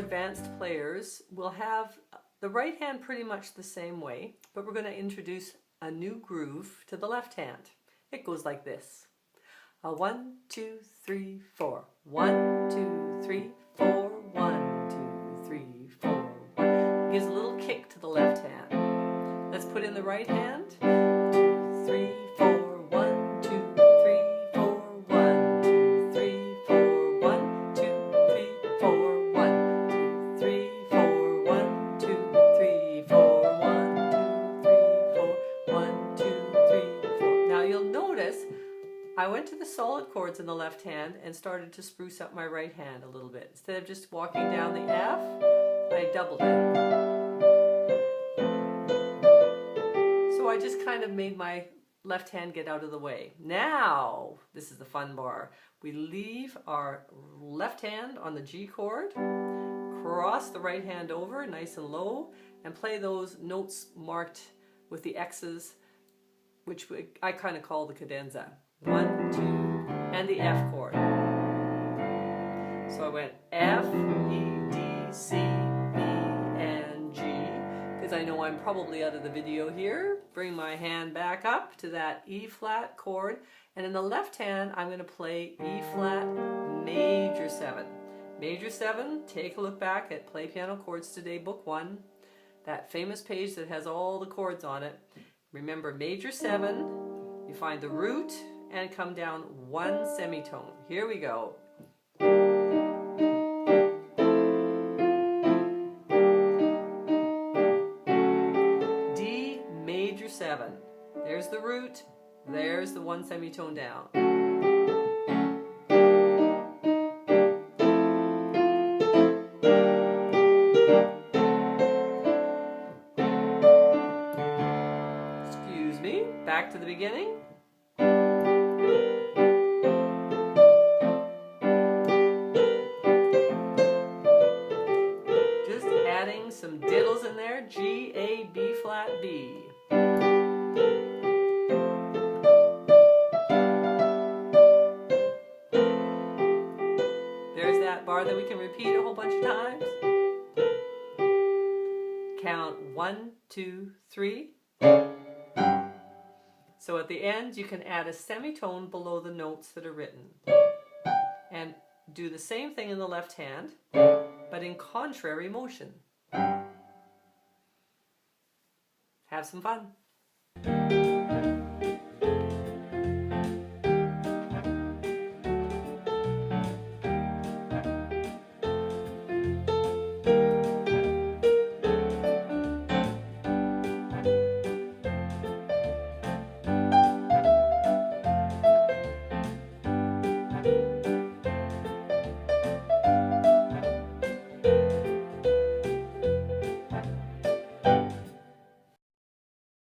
advanced players, we'll have the right hand pretty much the same way, but we're going to introduce a new groove to the left hand. It goes like this. 1, 2, 3, 4. 1, 2, 3, 4. 1, 2, 3, 4. 1. Gives a little kick to the left hand. Let's put in the right hand. 2, 3, 4. 1, 2, 3, 4. 1, 2, 3, 4. 1, 2, 3, 4. 1, 2, 3, 4. 1, 2, 3, 4. 1, 2, 3, 4. 1, 2, 3, 4. Now you'll notice I went to the solid chords in the left hand and started to spruce up my right hand a little bit. Instead of just walking down the F, I doubled it. So I just kind of made my left hand get out of the way. Now, this is the fun bar. We leave our left hand on the G chord, cross the right hand over nice and low, and play those notes marked with the X's, which I kind of call the cadenza. 1, 2, and the F chord. So I went F, E, D, C, B, and G, because I know I'm probably out of the video here. Bring my hand back up to that E flat chord, and in the left hand I'm going to play E flat major 7. Major 7, take a look back at Play Piano Chords Today Book 1, that famous page that has all the chords on it. Remember, major 7, you find the root, and come down 1 semitone. Here we go. D major 7. There's the root, there's the 1 semitone down. Excuse me, back to the beginning. Some diddles in there. G, A, B flat, B. There's that bar that we can repeat a whole bunch of times. Count 1, 2, 3. So at the end you can add a semitone below the notes that are written. And do the same thing in the left hand, but in contrary motion. Have some fun.